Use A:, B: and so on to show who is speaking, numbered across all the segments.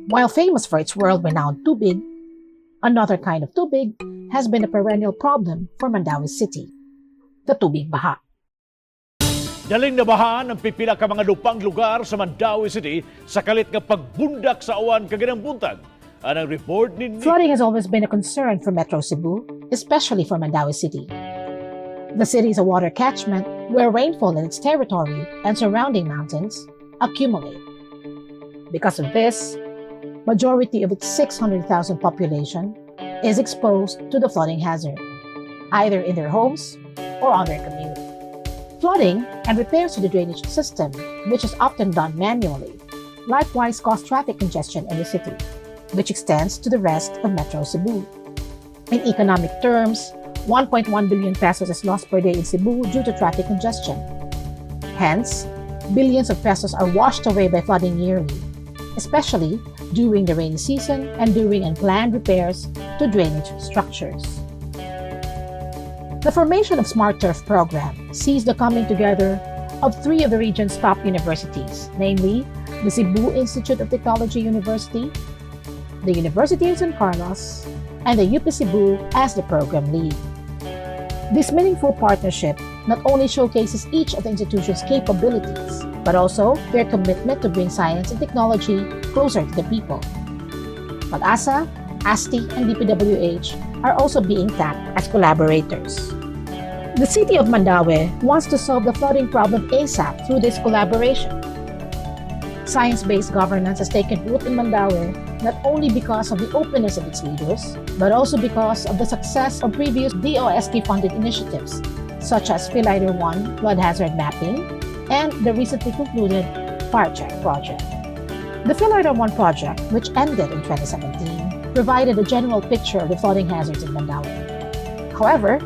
A: While famous for its world-renowned tubig, another kind of tubig has been a perennial problem for Mandaue City, the tubig baha.
B: Daling nabahaan ang pipila ka mga lupang lugar sa Mandaue City sa kalit nga pagbundak sa awan kaganang buntag. Anang report ni
A: Flooding has always been a concern for Metro Cebu, especially for Mandaue City. The city is a water catchment where rainfall in its territory and surrounding mountains accumulate. Because of this, majority of its 600,000 population is exposed to the flooding hazard, either in their homes or on their commute. Flooding and repairs to the drainage system, which is often done manually, likewise cause traffic congestion in the city, which extends to the rest of Metro Cebu. In economic terms, 1.1 billion pesos is lost per day in Cebu due to traffic congestion. Hence, billions of pesos are washed away by flooding yearly, especially during the rainy season and during unplanned repairs to drainage structures. The formation of Smart Turf program sees the coming together of three of the region's top universities, namely the Cebu Institute of Technology University, the University of San Carlos, and the UP Cebu as the program lead. This meaningful partnership not only showcases each of the institution's capabilities, but also their commitment to bring science and technology closer to the people. Pag-asa, ASTI, and DPWH are also being tapped as collaborators. The city of Mandaue wants to solve the flooding problem ASAP through this collaboration. Science-based governance has taken root in Mandaue not only because of the openness of its leaders, but also because of the success of previous DOST-funded initiatives, such as PCIEERD 1 flood hazard mapping and the recently concluded Fire Check project. The PCIEERD 1 project, which ended in 2017, provided a general picture of the flooding hazards in Mandaue. However,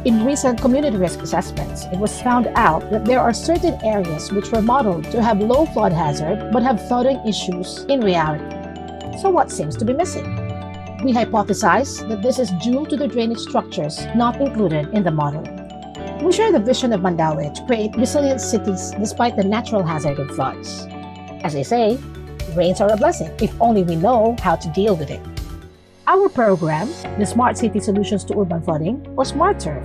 A: in recent community risk assessments, it was found out that there are certain areas which were modeled to have low flood hazard but have flooding issues in reality. So what seems to be missing? We hypothesize that this is due to the drainage structures not included in the model. We share the vision of Mandaue to create resilient cities despite the natural hazard of floods. As they say, rains are a blessing if only we know how to deal with it. Our program, the Smart City Solutions to Urban Flooding, or Smart Turf,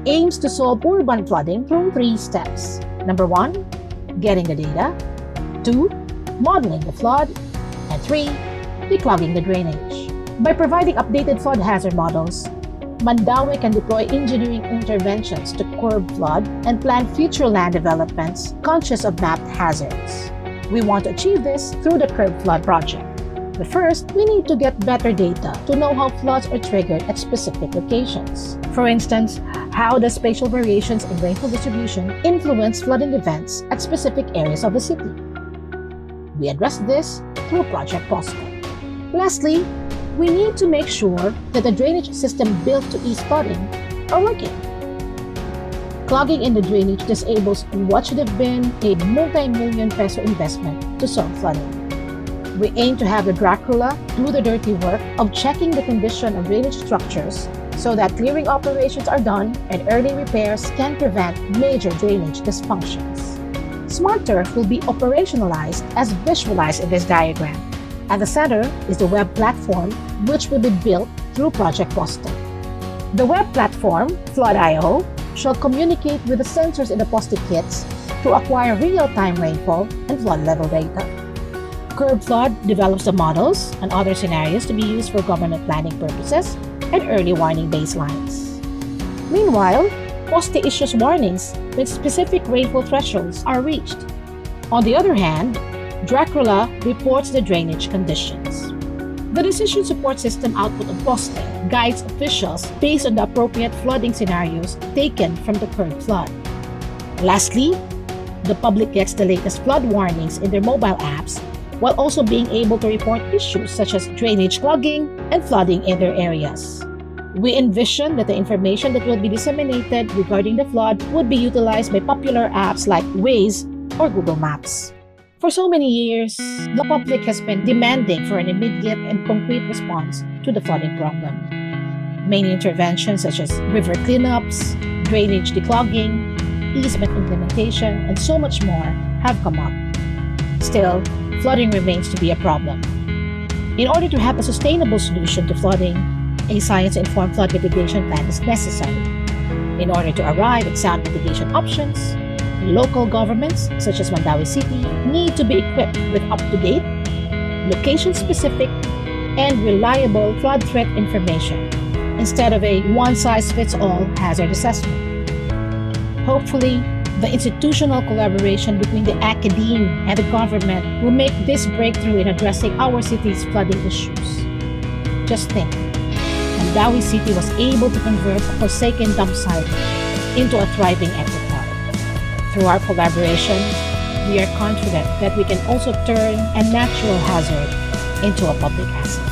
A: aims to solve urban flooding through three steps. Number 1, getting the data. 2, modeling the flood. And 3, declogging the drainage. By providing updated flood hazard models, Mandaue can deploy engineering interventions to curb flood and plan future land developments conscious of mapped hazards. We want to achieve this through the Curb Flood project. But first, we need to get better data to know how floods are triggered at specific locations. For instance, how does spatial variations in rainfall distribution influence flooding events at specific areas of the city? We address this through Project POSTE. Lastly, we need to make sure that the drainage system built to ease flooding are working. Clogging in the drainage disables what should have been a multi-million peso investment to solve flooding. We aim to have the Dracula do the dirty work of checking the condition of drainage structures so that clearing operations are done and early repairs can prevent major drainage dysfunctions. Smart Turf will be operationalized as visualized in this diagram. At the center is the web platform, which will be built through Project POSTE. The web platform, Flood.io, shall communicate with the sensors in the POSTE kits to acquire real-time rainfall and flood level data. Curb Flood develops the models and other scenarios to be used for government planning purposes and early warning baselines. Meanwhile, POSTE issues warnings when specific rainfall thresholds are reached. On the other hand, Dracula reports the drainage conditions. The decision support system output of POSTE guides officials based on the appropriate flooding scenarios taken from the current flood. Lastly, the public gets the latest flood warnings in their mobile apps while also being able to report issues such as drainage clogging and flooding in their areas. We envision that the information that will be disseminated regarding the flood would be utilized by popular apps like Waze or Google Maps. For so many years, the public has been demanding for an immediate and concrete response to the flooding problem. Many interventions such as river cleanups, drainage declogging, easement implementation, and so much more have come up. Still, flooding remains to be a problem. In order to have a sustainable solution to flooding, a science-informed flood mitigation plan is necessary. In order to arrive at sound mitigation options, local governments, such as Mandaue City, need to be equipped with up-to-date, location-specific, and reliable flood threat information instead of a one-size-fits-all hazard assessment. Hopefully, the institutional collaboration between the academe and the government will make this breakthrough in addressing our city's flooding issues. Just think, Mandaue City was able to convert a forsaken dump site into a thriving eco-park. Through our collaboration, we are confident that we can also turn a natural hazard into a public asset.